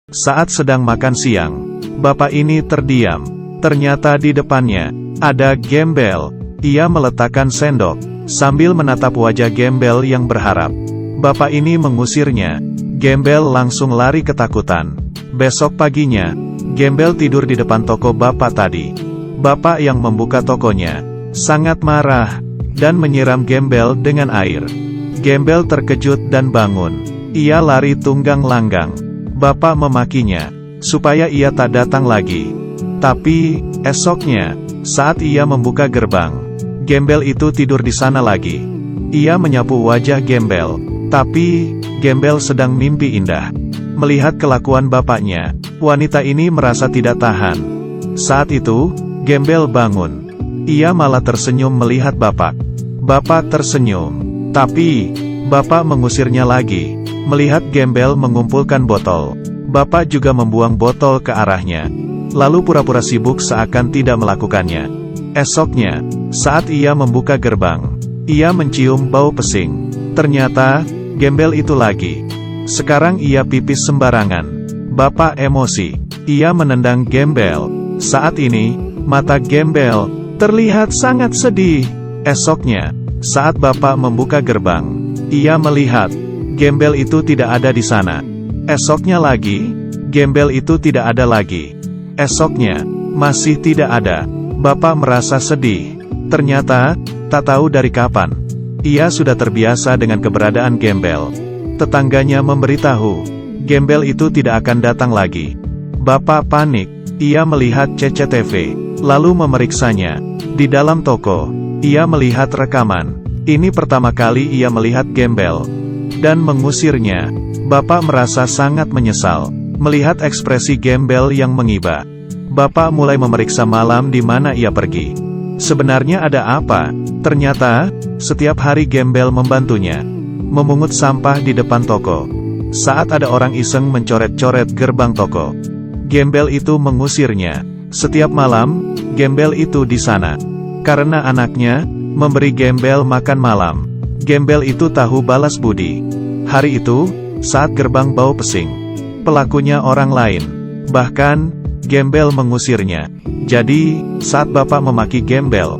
Saat sedang makan siang, bapak ini terdiam. Ternyata di depannya ada Gembel. Ia meletakkan sendok, sambil menatap wajah Gembel yang berharap. Bapak ini mengusirnya. Gembel langsung lari ketakutan. Besok paginya, Gembel tidur di depan toko bapak tadi. Bapak yang membuka tokonya sangat marah dan menyiram Gembel dengan air. Gembel terkejut dan bangun. Ia lari tunggang langgang. Bapak memakinya supaya ia tak datang lagi. Tapi esoknya, saat ia membuka gerbang, Gembel itu tidur di sana lagi. Ia menyapu wajah Gembel, tapi Gembel sedang mimpi indah. Melihat kelakuan bapaknya, wanita ini merasa tidak tahan. Saat itu, Gembel bangun. Ia malah tersenyum melihat bapak. Bapak tersenyum, tapi bapak mengusirnya lagi. Melihat Gembel mengumpulkan botol, bapak juga membuang botol ke arahnya. Lalu pura-pura sibuk seakan tidak melakukannya. Esoknya, saat ia membuka gerbang, ia mencium bau pesing. Ternyata, Gembel itu lagi. Sekarang ia pipis sembarangan. Bapak emosi. Ia menendang Gembel. Saat ini, mata Gembel terlihat sangat sedih. Esoknya, saat bapak membuka gerbang, ia melihat Gembel itu tidak ada di sana. Esoknya lagi, Gembel itu tidak ada lagi. Esoknya, masih tidak ada. Bapak merasa sedih. Ternyata, tak tahu dari kapan, ia sudah terbiasa dengan keberadaan Gembel. Tetangganya memberitahu, Gembel itu tidak akan datang lagi. Bapak panik. Ia melihat CCTV, lalu memeriksanya. Di dalam toko, ia melihat rekaman. Ini pertama kali ia melihat Gembel dan mengusirnya. Bapak merasa sangat menyesal melihat ekspresi Gembel yang mengiba. Bapak mulai memeriksa malam di mana ia pergi. Sebenarnya ada apa? Ternyata, setiap hari Gembel membantunya memungut sampah di depan toko. Saat ada orang iseng mencoret-coret gerbang toko, Gembel itu mengusirnya. Setiap malam, Gembel itu di sana. Karena anaknya memberi Gembel makan malam, Gembel itu tahu balas budi. Hari itu, saat gerbang bau pesing, pelakunya orang lain. Bahkan, Gembel mengusirnya. Jadi, saat bapak memaki Gembel,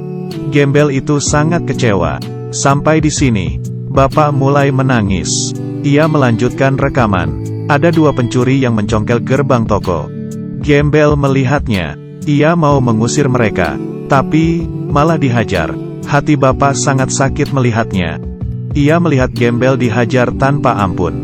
Gembel itu sangat kecewa. Sampai di sini, bapak mulai menangis. Ia melanjutkan rekaman. Ada dua pencuri yang mencongkel gerbang toko. Gembel melihatnya. Ia mau mengusir mereka, tapi malah dihajar. Hati bapak sangat sakit melihatnya. Ia melihat Gembel dihajar tanpa ampun.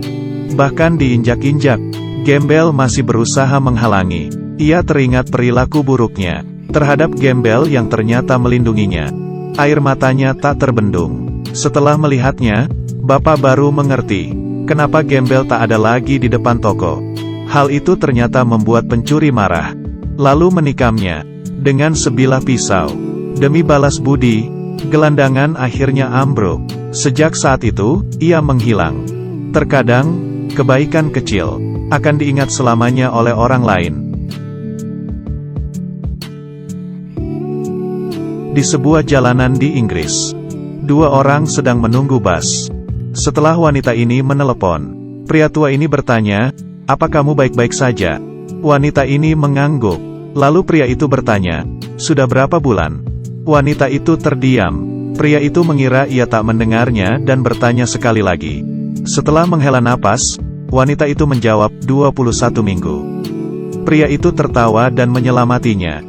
Bahkan diinjak-injak. Gembel masih berusaha menghalangi. Ia teringat perilaku buruknya terhadap Gembel yang ternyata melindunginya. Air matanya tak terbendung. Setelah melihatnya, bapak baru mengerti kenapa Gembel tak ada lagi di depan toko. Hal itu ternyata membuat pencuri marah, lalu menikamnya dengan sebilah pisau. Demi balas budi, gelandangan akhirnya ambruk. Sejak saat itu, ia menghilang. Terkadang, kebaikan kecil akan diingat selamanya oleh orang lain. Di sebuah jalanan di Inggris, dua orang sedang menunggu bus. Setelah wanita ini menelepon, pria tua ini bertanya, "Apa kamu baik-baik saja?" Wanita ini mengangguk. Lalu pria itu bertanya, "Sudah berapa bulan?" Wanita itu terdiam. Pria itu mengira ia tak mendengarnya dan bertanya sekali lagi. Setelah menghela napas, wanita itu menjawab, 21 minggu. Pria itu tertawa dan menyelamatinya.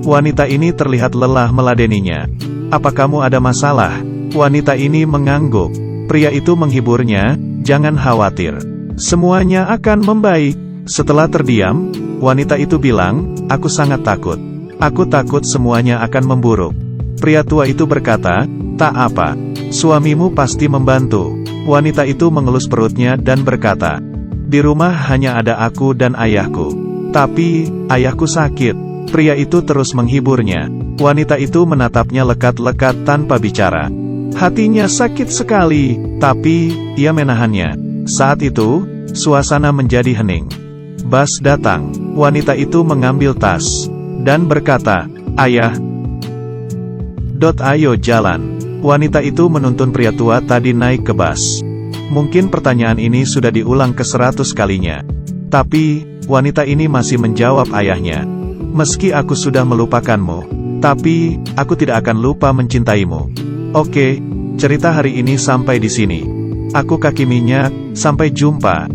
Wanita ini terlihat lelah meladeninya. "Apa kamu ada masalah?" Wanita ini mengangguk. Pria itu menghiburnya, "Jangan khawatir. Semuanya akan membaik." Setelah terdiam, wanita itu bilang, "Aku sangat takut. Aku takut semuanya akan memburuk." Pria tua itu berkata, "Tak apa. Suamimu pasti membantu." Wanita itu mengelus perutnya dan berkata, "Di rumah hanya ada aku dan ayahku. Tapi, ayahku sakit." Pria itu terus menghiburnya. Wanita itu menatapnya lekat-lekat tanpa bicara. Hatinya sakit sekali, tapi ia menahannya. Saat itu, suasana menjadi hening. Bus datang. Wanita itu mengambil tas dan berkata, "Ayah, ayo jalan." Wanita itu menuntun pria tua tadi naik ke bus. Mungkin pertanyaan ini sudah diulang ke 100 kalinya. Tapi, Wanita ini masih menjawab ayahnya. Meski aku sudah melupakanmu, tapi aku tidak akan lupa mencintaimu. Oke, cerita hari ini sampai di sini. Aku Kaki Minyak, sampai jumpa.